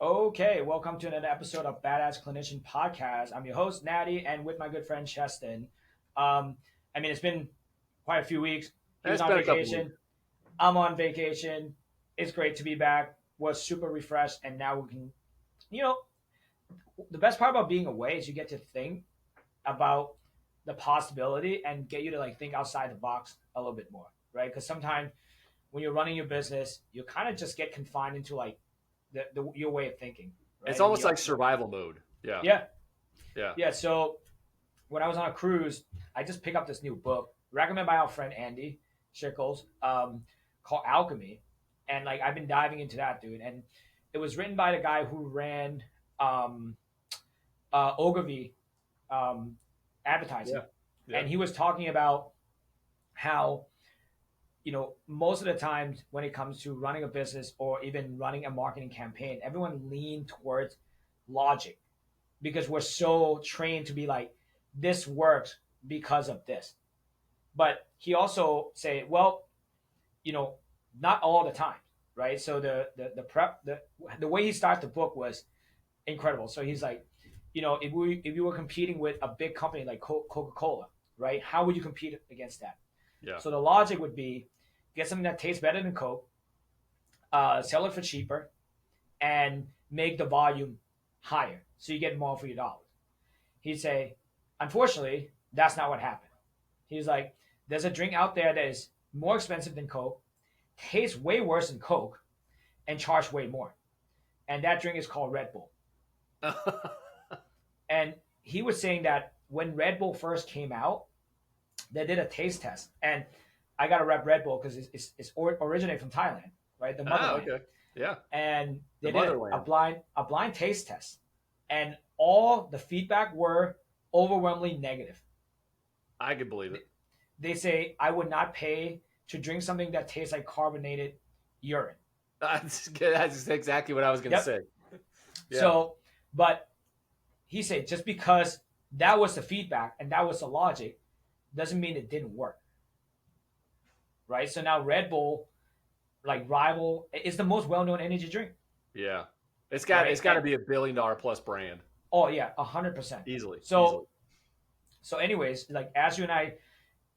Okay, welcome to another episode of Badass Clinician Podcast. I'm your host, Natty, and with my good friend Cheston. Um, it's been quite a few weeks. He was It's on been a couple weeks. vacation. I'm on vacation. It's great to be back. Was super refreshed, and now we can, you know, the best part about being away is you get to think about the possibility and get you to like think outside the box a little bit more, right? Because sometimes when you're running your business, you kind of just get confined into like your way of thinking, It's right? And almost you, like survival mode. Yeah. yeah, Yeah. yeah. So when I was on a cruise, I just picked up this new book recommended by our friend Andy Shickles, called Alchemy, and like I've been diving into that, dude. And it was written by the guy who ran um, Ogilvy um, advertising, Yeah. Yeah. and he was talking about how most of the times when it comes to running a business or even running a marketing campaign, everyone lean towards logic because we're so trained to be like, this works because of this. But he also say, well, you know, not all the time, right? So the way he started the book was incredible. So he's like, if you were competing with a big company like Coca Cola, right? How would you compete against that? Yeah. So the logic would be get something that tastes better than Coke, sell it for cheaper, and make the volume higher so you get more for your dollars. He'd say, unfortunately, that's not what happened. He's like, there's a drink out there that is more expensive than Coke, tastes way worse than Coke, and charge way more. And that drink is called Red Bull. And he was saying that when Red Bull first came out, they did a taste test. And I got to rep Red Bull because it's originated from Thailand, right? The motherland. Okay. Yeah. And The they did motherland. a blind taste test. And all the feedback were overwhelmingly negative. I could believe it. They say, I would not pay to drink something that tastes like carbonated urine. That's exactly what I was going to Yep. say. Yeah. So, but he said just because that was the feedback and that was the logic doesn't mean it didn't work. Right? So now Red Bull, like rival, is the most well known energy drink. Yeah. Right? It's got to be $1 billion plus brand. Oh yeah, 100%. Easily. So anyways, like as you and I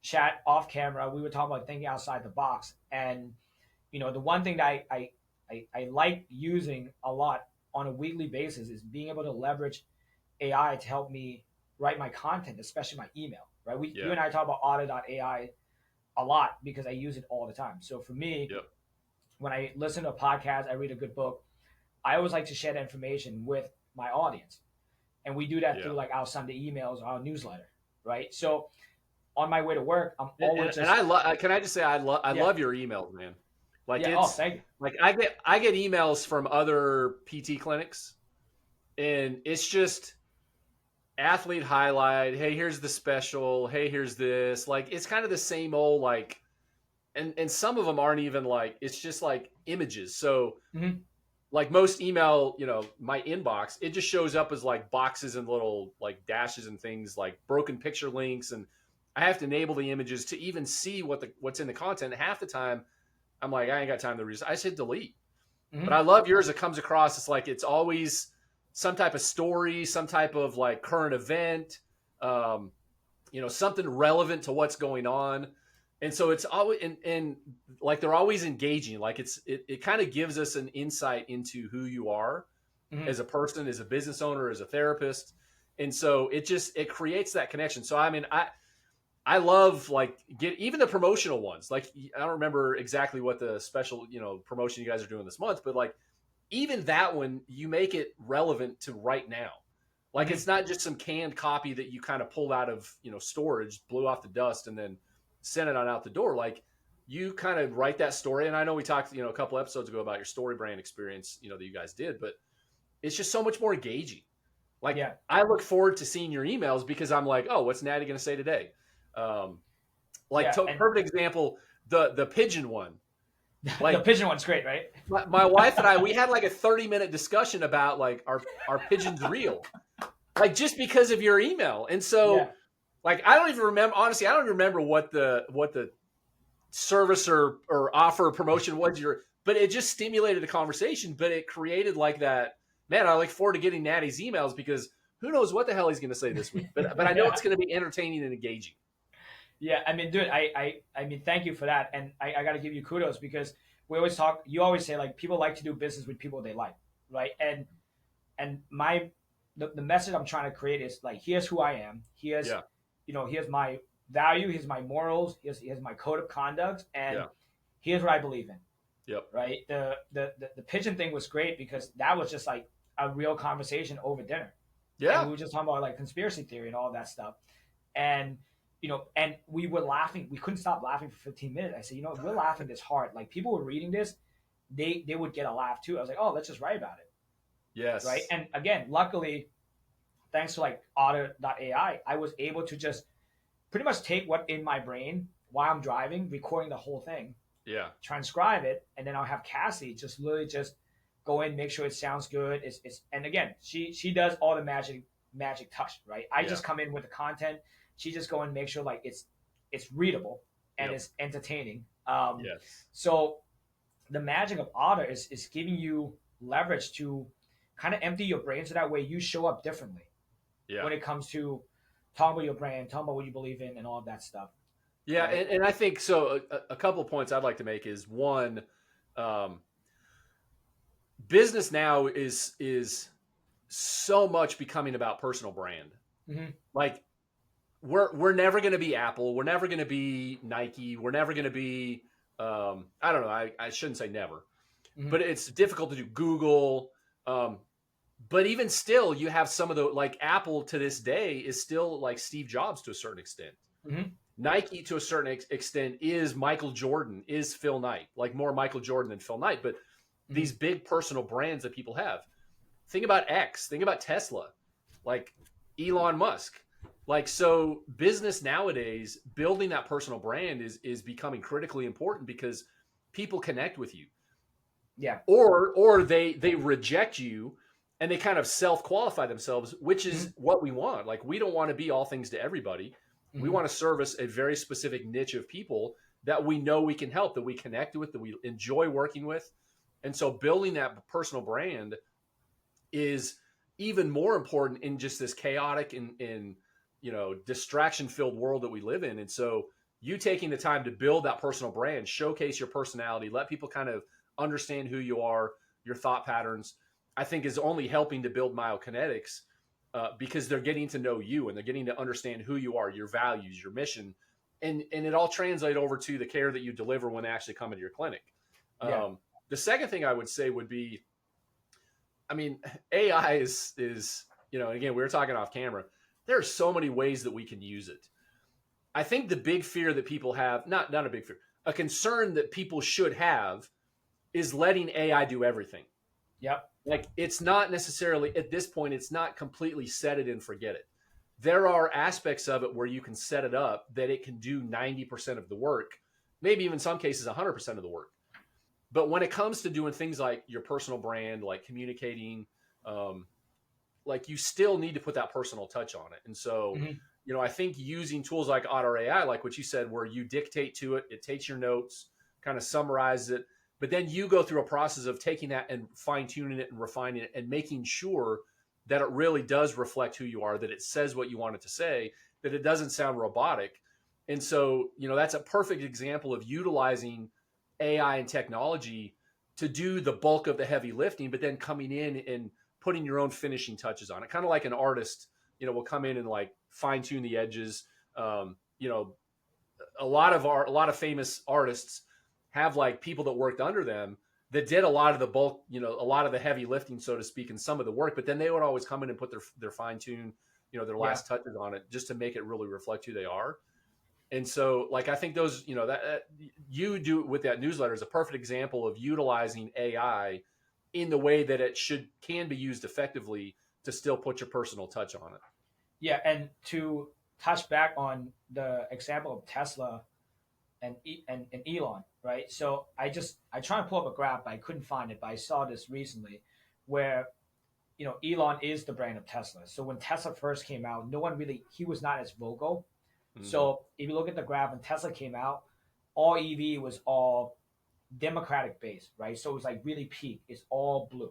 chat off camera, we were talking about thinking outside the box. And the one thing that I like using a lot on a weekly basis is being able to leverage AI to help me write my content, especially my email. Right? You and I talk about Auto.ai a lot because I use it all the time. So for me, Yep. when I listen to a podcast, I read a good book, I always like to share that information with my audience. And we do that Yeah. through like our Sunday emails, our newsletter, right? So on my way to work, I'm always And I love. Can I just say I love your emails, man. Like yeah. Oh, thank you. like I get emails from other PT clinics, and it's just athlete highlight. Hey, here's the special. Hey, here's this. Like it's kind of the same old like, and some of them aren't even like. It's just like images. So Mm-hmm. like most email, my inbox, it just shows up as like boxes and little like dashes and things like broken picture links, and I have to enable the images to even see what's in the content. Half the time, I'm like, I ain't got time to read. I just hit delete. But Mm-hmm. I love yours. It comes across. It's like it's always some type of story, some type of like current event, um, something relevant to what's going on. And so it's always and like they're always engaging. Like it kind of gives us an insight into who you are Mm-hmm. as a person, as a business owner, as a therapist. And so it creates that connection. So I mean, I love like get even the promotional ones. Like I don't remember exactly what the special, promotion you guys are doing this month, but like even that one, you make it relevant to right now. Like Mm-hmm. it's not just some canned copy that you kind of pulled out of, storage, blew off the dust and then sent it on out the door. Like you kind of write that story. And I know we talked, a couple episodes ago about your story brand experience, that you guys did, but it's just so much more engaging. Like Yeah. I look forward to seeing your emails because I'm like, oh, what's Natty going to say today? Like Yeah. And perfect example, the pigeon one. the Like pigeon one's great, right? my wife and I, we had like a 30-minute discussion about like our pigeons real, like just because of your email. And so Yeah. like I don't even remember, honestly, I don't remember what the service or offer or promotion was but it just stimulated a conversation, but it created like that man, I look forward to getting Natty's emails because who knows what the hell he's going to say this week. But I know Yeah. it's going to be entertaining and engaging. Yeah, I mean, dude, I mean, thank you for that, and I got to give you kudos because we always talk. You always say like people like to do business with people they like, right? And my the message I'm trying to create is like, here's who I am. Here's, Yeah, here's my value. Here's my morals. Here's my code of conduct, and yeah, here's what I believe in, yep, right? The pigeon thing was great because that was just like a real conversation over dinner, and yeah, we were just talking about like conspiracy theory and all that stuff, and and we were laughing. We couldn't stop laughing for 15 minutes. I said, we're laughing this hard. Like people were reading this, they would get a laugh too. I was like, oh, let's just write about it, right? yes, And again, luckily, thanks to like Otter.ai, I was able to just pretty much take what in my brain while I'm driving, recording the whole thing, yeah, transcribe it, and then I'll have Cassie just literally just go in, make sure it sounds good. It's and again, she does all the magic touch, right? I yeah, just come in with the content. She just go and make sure like it's readable and yep, it's entertaining. yes, So the magic of Otter is giving you leverage to kind of empty your brain so that way you show up differently yeah, when it comes to talking about your brand, talking about what you believe in, and all of that stuff, yeah. right? And I think so. A couple of points I'd like to make is one, um, business now is so much becoming about personal brand. Mm-hmm. Like we're never going to be Apple. We're never going to be Nike. We're never going to be I don't know. I shouldn't say never, Mm-hmm. but it's difficult to do Google. Um, but even still, you have some of the like Apple to this day is still like Steve Jobs to a certain extent. Mm-hmm. Nike to a certain extent is Michael Jordan, is Phil Knight, like more Michael Jordan than Phil Knight. But Mm-hmm. these big personal brands that people have. Think about X. Think about Tesla, like Elon Musk. Like so, business nowadays, building that personal brand is becoming critically important because people connect with you, Yeah. or they reject you, and they kind of self qualify themselves, which Mm-hmm. is what we want. Like we don't want to be all things to everybody. We Mm-hmm. want to service a very specific niche of people that we know we can help, that we connect with, that we enjoy working with, and so building that personal brand is even more important in just this chaotic and distraction filled world that we live in. And so you taking the time to build that personal brand, showcase your personality, let people kind of understand who you are, your thought patterns, I think is only helping to build myokinetics, because they're getting to know you and they're getting to understand who you are, your values, your mission, and it all translates over to the care that you deliver when they actually come into your clinic. Yeah. The second thing I would say would be, I mean, AI is again, we were talking off camera. There are so many ways that we can use it. I think the big fear that people have, not a big fear, a concern that people should have is letting AI do everything. Yep. Like it's not necessarily at this point, it's not completely set it and forget it. There are aspects of it where you can set it up that it can do 90% of the work, maybe even some cases 100% of the work. But when it comes to doing things like your personal brand, like communicating, um, like you still need to put that personal touch on it. And so, Mm-hmm. I think using tools like Otter AI, like what you said, where you dictate to it, it takes your notes, kind of summarizes it, but then you go through a process of taking that and fine tuning it and refining it and making sure that it really does reflect who you are, that it says what you want it to say, that it doesn't sound robotic. And so, that's a perfect example of utilizing AI and technology to do the bulk of the heavy lifting, but then coming in and putting your own finishing touches on it. Kind of like an artist, will come in and like fine tune the edges. Um, you know, a lot of famous artists have like people that worked under them that did a lot of the bulk, a lot of the heavy lifting, so to speak, and some of the work. But then they would always come in and put their fine tune, their Yeah. last touches on it, just to make it really reflect who they are. And so, like, I think those, that you do with that newsletter is a perfect example of utilizing AI in the way that it can be used effectively to still put your personal touch on it. Yeah. And to touch back on the example of Tesla and Elon, right? So I tried to pull up a graph, but I couldn't find it. But I saw this recently, where Elon is the brand of Tesla. So when Tesla first came out, no one really he was not as vocal. Mm-hmm. So if you look at the graph when Tesla came out, all EV was all Democratic based, right? So it was like really peak. It's all blue,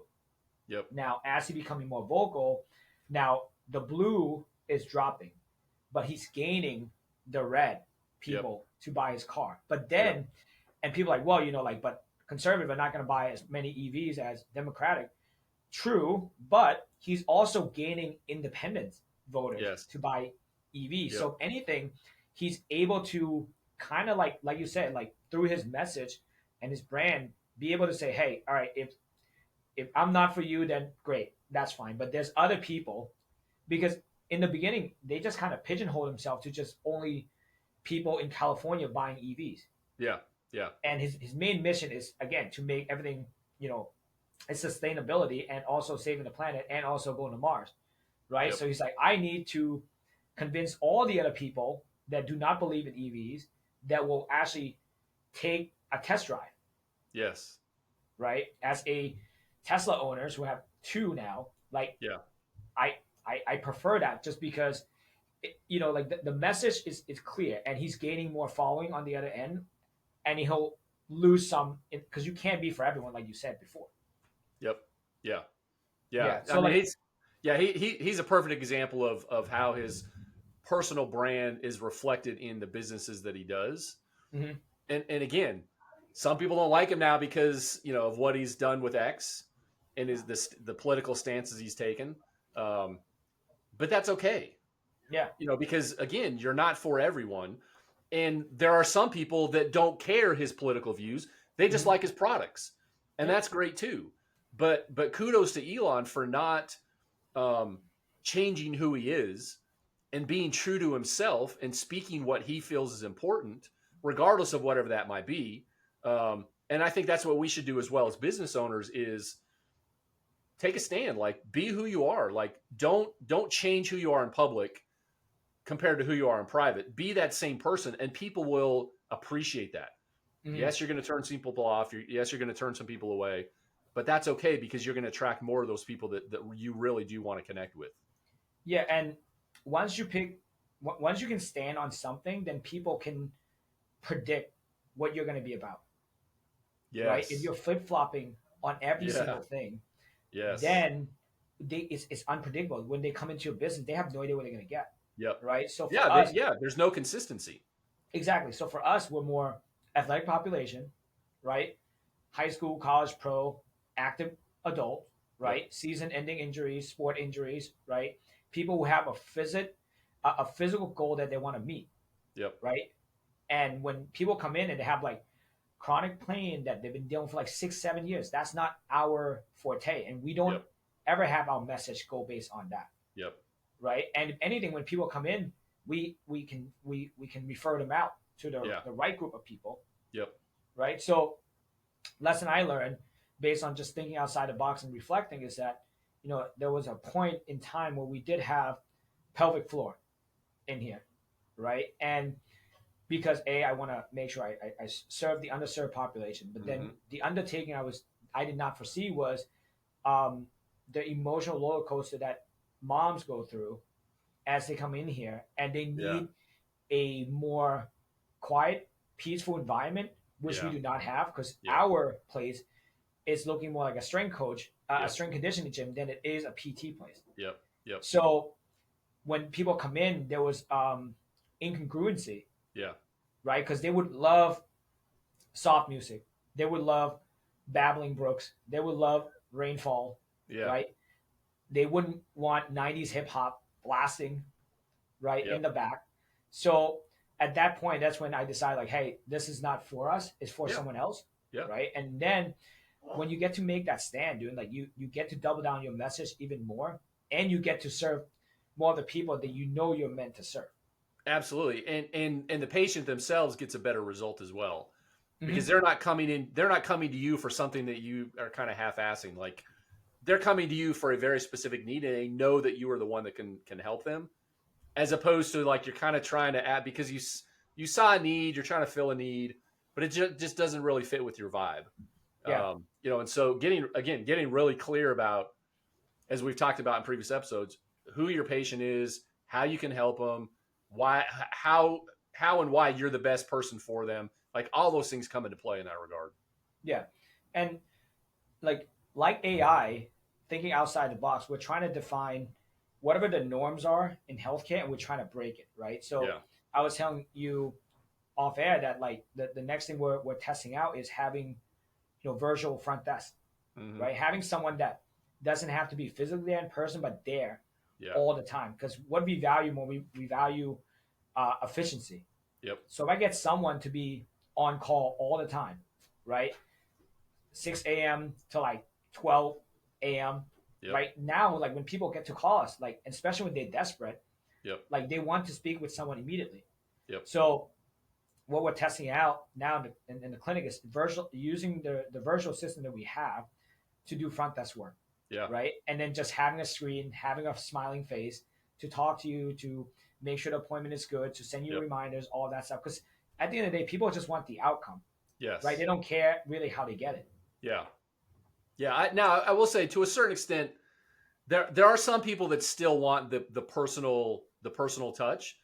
Yep. Now, as he becoming more vocal, now the blue is dropping, but he's gaining the red Yep. people to buy his car. But Yep. then, and people are like, well, like, but conservative are not going to buy as many EVs as Democratic. True, but he's also gaining independent voters Yes. to buy EVs. Yep. So if anything, he's able to kind of like you said, like through his message and his brand, be able to say, hey, all right, if I'm not for you, then great, that's fine. But there's other people because in the beginning they just kind of pigeonhole themselves to just only people in California buying EVs. Yeah. Yeah. And his main mission is again to make everything, you know, it's sustainability and also saving the planet and also going to Mars, right? Yep. So he's like, I need to convince all the other people that do not believe in EVs that will actually take a test drive, Yes. right? As a Tesla owners who have two now, like Yeah. I I prefer that just because like the message is clear and he's gaining more following on the other end and he'll lose some because you can't be for everyone like you said before. Yep. Yeah. Yeah. Yeah. I So mean, like, he's a perfect example of how his personal brand is reflected in the businesses that he does. mhm, And again, some people don't like him now because of what he's done with X and the political stances he's taken. Um, but that's okay, yeah. because again, you're not for everyone, and there are some people that don't care his political views; they just Mhm, like his products, and yeah. that's great too. But kudos to Elon for not um, changing who he is and being true to himself and speaking what he feels is important, regardless of whatever that might be. And I think that's what we should do as well as business owners is take a stand, like be who you are. Like don't change who you are in public compared to who you are in private. Be that same person and people will appreciate that. Mhm. Yes, you're going to turn some people off. Yes, you're going to turn some people away, but that's okay because you're going to attract more of those people that you really do want to connect with. Yeah, and once you pick, once you can stand on something, then people can predict what you're going to be about, right? If Yes. you're flip flopping on every Yeah. single thing, Yes. then it's unpredictable. When they come into your business, they have no idea what they're going to get, Yep. right? So for Yeah. us, There's no consistency. exactly. So for us, we're more athletic population, right? High school, college, pro, active adult, Yep. right? Season-ending injuries, sport injuries, right? People who have a physical goal that they want to meet, Yep. right? And when people come in and they have like chronic pain that they've been dealing for like 6, 7 years, that's not our forte, and we don't Yep. ever have our message go based on that, Yep. right? And if anything, when people come in, we can refer them out to Yeah. the right group of people, Yep. right? So lesson I learned based on just thinking outside the box and reflecting is that there was a point in time where we did have pelvic floor in here, right? And because I want to make sure I serve the underserved population, but then Mm-hmm. the undertaking I did not foresee was um, the emotional roller coaster that moms go through as they come in here and they Yeah. need a more quiet, peaceful environment, which we Yeah. do not have because Yep. our place is looking more like a strength coach, a Yep. strength conditioning gym than it is a PT place. Yep. Yep. So when people come in, there was incongruency, Yeah. right? Because they would love soft music, they would love babbling brooks, they would love rainfall, Yeah. right? They wouldn't want '90s hip hop blasting right in Yep. the back. So at that point, that's when I decided like, hey, this is not for us; it's for Yeah. someone else, Yeah. right? And then when you get to make that stand, dude, like you get to double down your message even more, and you get to serve more of the people that you're meant to serve. Absolutely. And the patient themselves gets a better result as well because Mm-hmm. they're not coming to you for something that you are kind of half-assing. Like they're coming to you for a very specific need and they know that you are the one that can help them, as opposed to like you're kind of trying to add because you saw a need, you're trying to fill a need, but it just doesn't really fit with your vibe. Yeah, And so getting really clear about, as we've talked about in previous episodes, who your patient is, how you can help them, why, how and why you're the best person for them. Like all those things come into play in that regard. yeah, and like AI. thinking outside the box. We're trying to define whatever the norms are in healthcare, and we're trying to break it, right? So Yeah. I was telling you off air that like the next thing we're testing out is having virtual front desk, Hmm. right? Having someone that doesn't have to be physically there in person, but there Yeah. all the time. Because what we value more, we value efficiency. Yep. So if I get someone to be on call all the time, right? 6 a.m. to like 12 a.m. Yep. Right now, like when people get to call us, like especially when they're desperate, Yep. like they want to speak with someone immediately. Yep. So what we're testing out now in the clinic is virtual using the virtual system that we have to do front desk work, Yeah. right? And then just having a screen, having a smiling face to talk to you, to make sure the appointment is good, to send you Yep. reminders, all that stuff. Because at the end of the day, people just want the outcome, right? They Yes. don't care really how they get it. Yeah. Yeah. Now I will say to a certain extent, there are some people that still want the personal touch,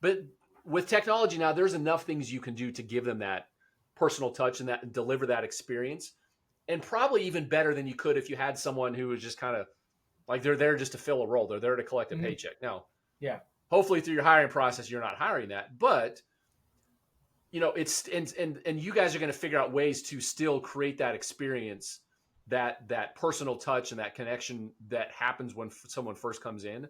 but with technology now, there's enough things you can do to give them that personal touch and that deliver that experience, and probably even better than you could if you had someone who was just kind of like they're there just to fill a role. They're there to collect a Mm-hmm. paycheck. Now, Yeah. hopefully through your hiring process, you're not hiring that, but it's and you guys are going to figure out ways to still create that experience, that personal touch and that connection that happens when someone first comes in.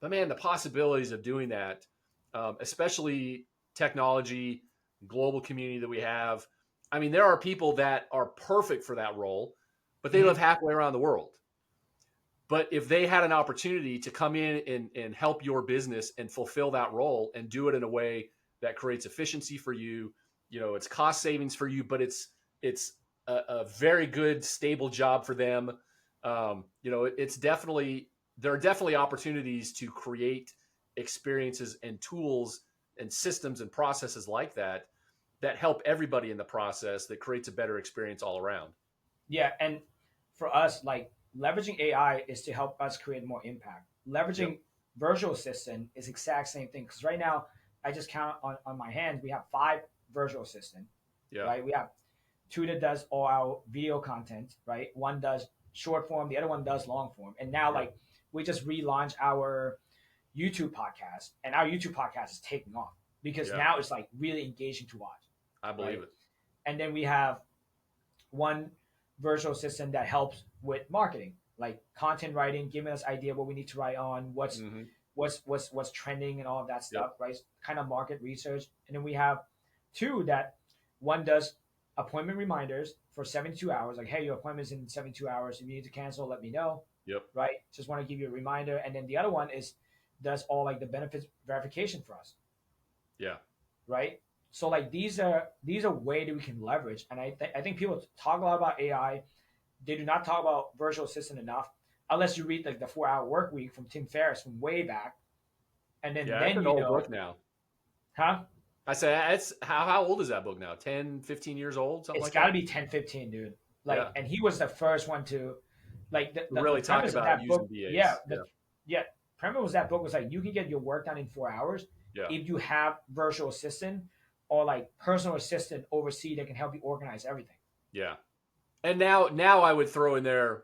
But man, the possibilities of doing that, especially technology, global community that we have. I mean, there are people that are perfect for that role, but they live Mm-hmm. halfway around the world. But if they had an opportunity to come in and help your business and fulfill that role and do it in a way that creates efficiency for you, it's cost savings for you, but it's a very good, stable job for them. It's definitely there are definitely opportunities to create experiences and tools and systems and processes like that help everybody in the process that creates a better experience all around. Yeah, and for us, like leveraging AI is to help us create more impact. Yep. Leveraging virtual assistant is exact same thing. Because right now, I just count on my hands. We have five virtual assistant, Yeah. right? We have two that does all our video content, right? One does short form, the other one does long form. And now, Yep. like, we just relaunched our YouTube podcast, and our YouTube podcast is taking off because Yeah. now it's like really engaging to watch, I believe right? it. And then we have one virtual assistant that helps with marketing, like content writing, giving us idea what we need to write on, Hmm. what's trending and all of that Yep. stuff, right? Kind of market research. And then we have two that one does appointment reminders for 72 hours, like hey, your appointment's in 72 hours. If you need to cancel, let me know, Yep. right? Just want to give you a reminder. And then the other one is does all like the benefits verification for us, Yeah. right? So like these are way that we can leverage, and I think people talk a lot about AI. They do not talk about virtual assistant enough, unless you read like the 4 Hour Work Week from Tim Ferriss from way back, and then Yeah, that's then an you old know, book now. huh? I say it's how old is that book now? 10, 15 years old, something It's like got to that? be 10, 15, dude. Yeah. Like, and he was the first one to, like, the Really talk premise of about that using book. Yeah, VAs. Yeah. yeah, premise was that book was like you can get your work done in 4 hours Yeah. if you have virtual assistant or like personal assistant oversee that can help you organize everything. Yeah. And now I would throw in there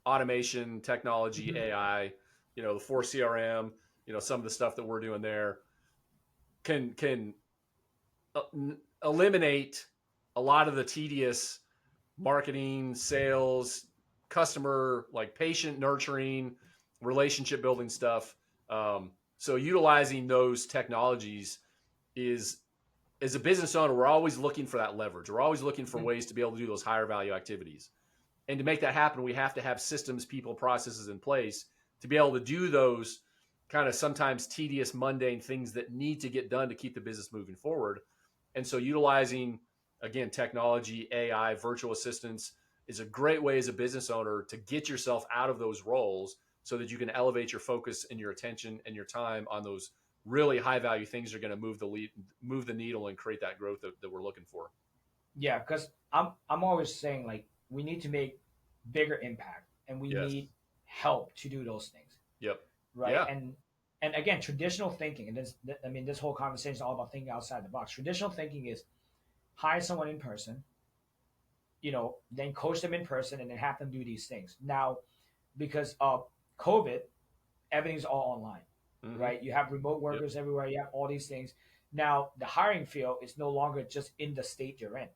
automation, technology, Mhm. AI, the 4 CRM, some of the stuff that we're doing there can uh, eliminate a lot of the tedious marketing, sales, customer, like patient nurturing, relationship building stuff. So utilizing those technologies is as a business owner, we're always looking for that leverage. We're always looking for Mhm. ways to be able to do those higher value activities. And to make that happen, we have to have systems, people, processes in place to be able to do those kind of sometimes tedious, mundane things that need to get done to keep the business moving forward. And so, utilizing again technology, AI, virtual assistants is a great way as a business owner to get yourself out of those roles so that you can elevate your focus and your attention and your time on those really high value things that are going to move the needle and create that growth that we're looking for. Yeah, because I'm always saying like we need to make bigger impact, and we Yes. need help to do those things, Yep. right? Yeah. And again, traditional thinking, and I mean, this whole conversation is all about thinking outside the box. Traditional thinking is hire someone in person, then coach them in person, and then have them do these things. Now, because of COVID, everything's all online, Hmm. right? You have remote Yep. workers everywhere. You have all these things. Now, the hiring field is no longer just in the state you're in,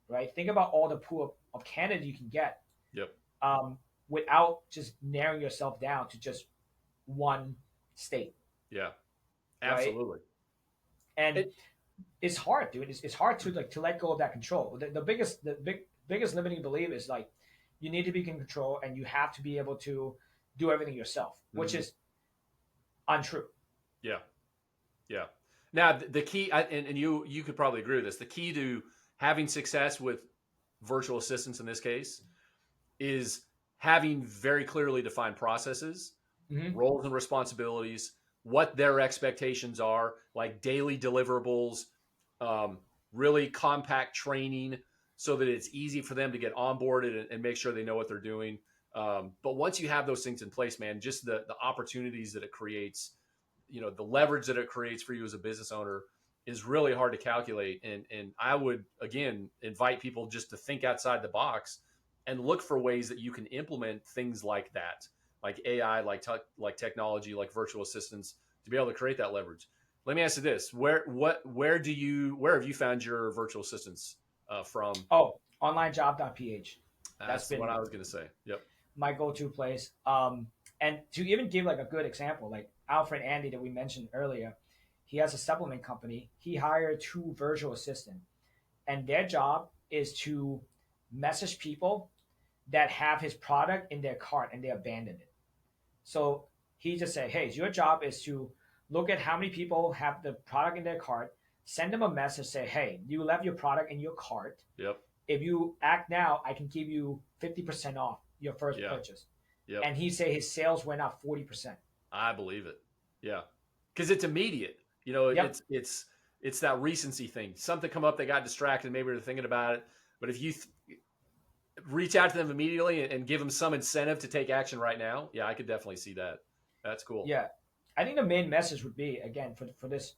right? Think about all the pool of candidates you can get Yep. um, without just narrowing yourself down to just one state, Yeah. right? Absolutely. And It, it's hard, dude. It's hard to like to let go of that control. The biggest limiting belief is like you need to be in control and you have to be able to do everything yourself, which mhm. is untrue. Yeah. Yeah. Now the key, and you could probably agree with this. The key to having success with virtual assistants in this case is having very clearly defined processes, Hmm. roles and responsibilities, what their expectations are, like daily deliverables, um, really compact training so that it's easy for them to get onboarded and make sure they know what they're doing. But once you have those things in place, man, just the opportunities that it creates, the leverage that it creates for you as a business owner is really hard to calculate. And I would again invite people just to think outside the box and look for ways that you can implement things like that, like AI, like technology, like virtual assistants, to be able to create that leverage. Let me ask you this: where have you found your virtual assistants from? Oh, onlinejob.ph. That's That's what been I was going to say. Yep. my go-to place. And to even give like a good example, like Alfred Andy that we mentioned earlier, he has a supplement company. He hired two virtual assistants, and their job is to message people that have his product in their cart and they abandon it. So he just said, "Hey, your job is to look at how many people have the product in their cart, send them a message, say, hey, you left your product in your cart. Yep. If you act now, I can give you 50% off your first Yeah. purchase." Yep. And he said his sales went up 40%. I believe it. Yeah, because it's immediate. Yep. It's that recency thing. Something come up, they got distracted, maybe they're thinking about it. But if you reach out to them immediately and give them some incentive to take action right now, yeah, I could definitely see that. That's cool. Yeah. I think the main message would be, again, for this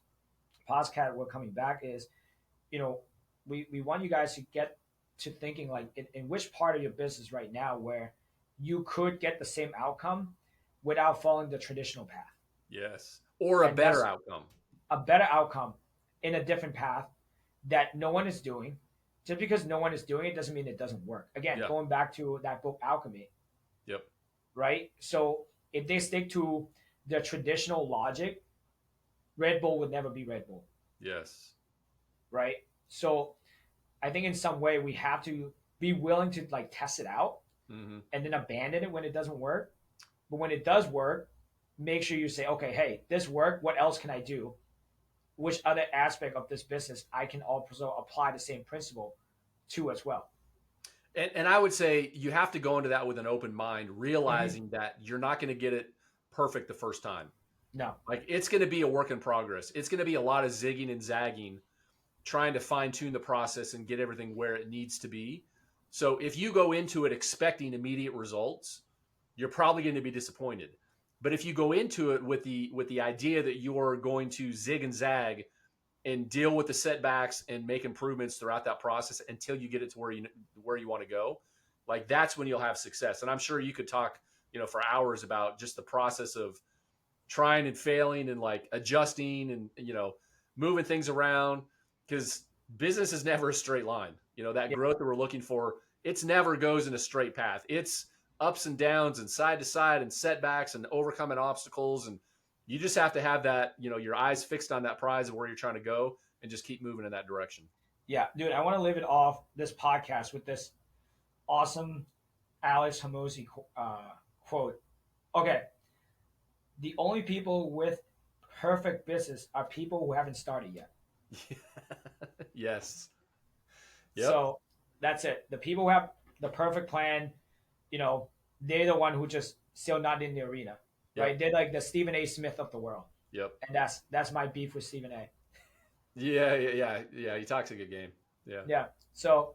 podcast we're coming back is, you know, we want you guys to get to thinking like in which part of your business right now where you could get the same outcome without following the traditional path. Yes, or a And better that's outcome. a better outcome in a different path that no one is doing. Just because no one is doing it doesn't mean it doesn't work. Again, Yeah. going back to that book Alchemy, Yep. right? So if they stick to the traditional logic, Red Bull would never be Red Bull, Yes. right? So I think in some way we have to be willing to like test it out Hmm. and then abandon it when it doesn't work. But when it does work, make sure you say, okay, hey, this worked. What else can I do? Which other aspect of this business I can also apply the same principle to as well? And I would say you have to go into that with an open mind, Mm-hmm. realizing that you're not going to get it perfect the first time. No. Like it's going to be a work in progress. It's going to be a lot of zigging and zagging, trying to fine tune the process and get everything where it needs to be. So if you go into it expecting immediate results, you're probably going to be disappointed. But if you go into it with the idea that you're going to zig and zag and deal with the setbacks and make improvements throughout that process until you get it to where you want to go, like that's when you'll have success. And I'm sure you could talk, for hours about just the process of trying and failing and like adjusting and moving things around, because business is never a straight line. That Yeah. growth that we're looking for, it's never goes in a straight path. It's ups and downs and side to side and setbacks and overcoming obstacles, and you just have to have that, your eyes fixed on that prize of where you're trying to go and just keep moving in that direction. Yeah, dude, I want to live it off this podcast with this awesome Alex Hamosi quote. Okay, the only people with perfect business are people who haven't started yet. Yes. Yep. So that's it. The people who have the perfect plan, you know, they're the one who just still not in the arena, Yep. right? They're like the Stephen A. Smith of the world, Yep. and that's my beef with Stephen A. Yeah. Yeah. Yeah. Yeah. He talks a good game. Yeah. Yeah. So,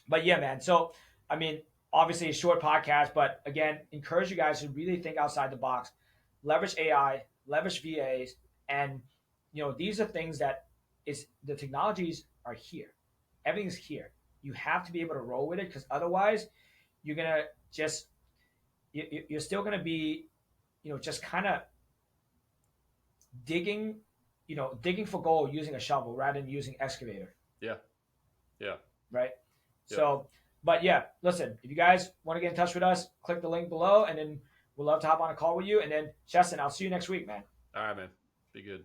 but yeah, man. So, I mean, obviously a short podcast, but again, encourage you guys to really think outside the box, leverage AI, leverage VAs, and these are things that is the technologies are here. Everything's here. You have to be able to roll with it because otherwise, you're gonna just you're still going to be, just kind of digging, digging for gold using a shovel rather than using excavator, Yeah. Yeah. right? Yep. So, but yeah, listen, if you guys want to get in touch with us, click the link below, and then we'd love to hop on a call with you. And then, Justin, I'll see you next week, man. All right, man. Be good.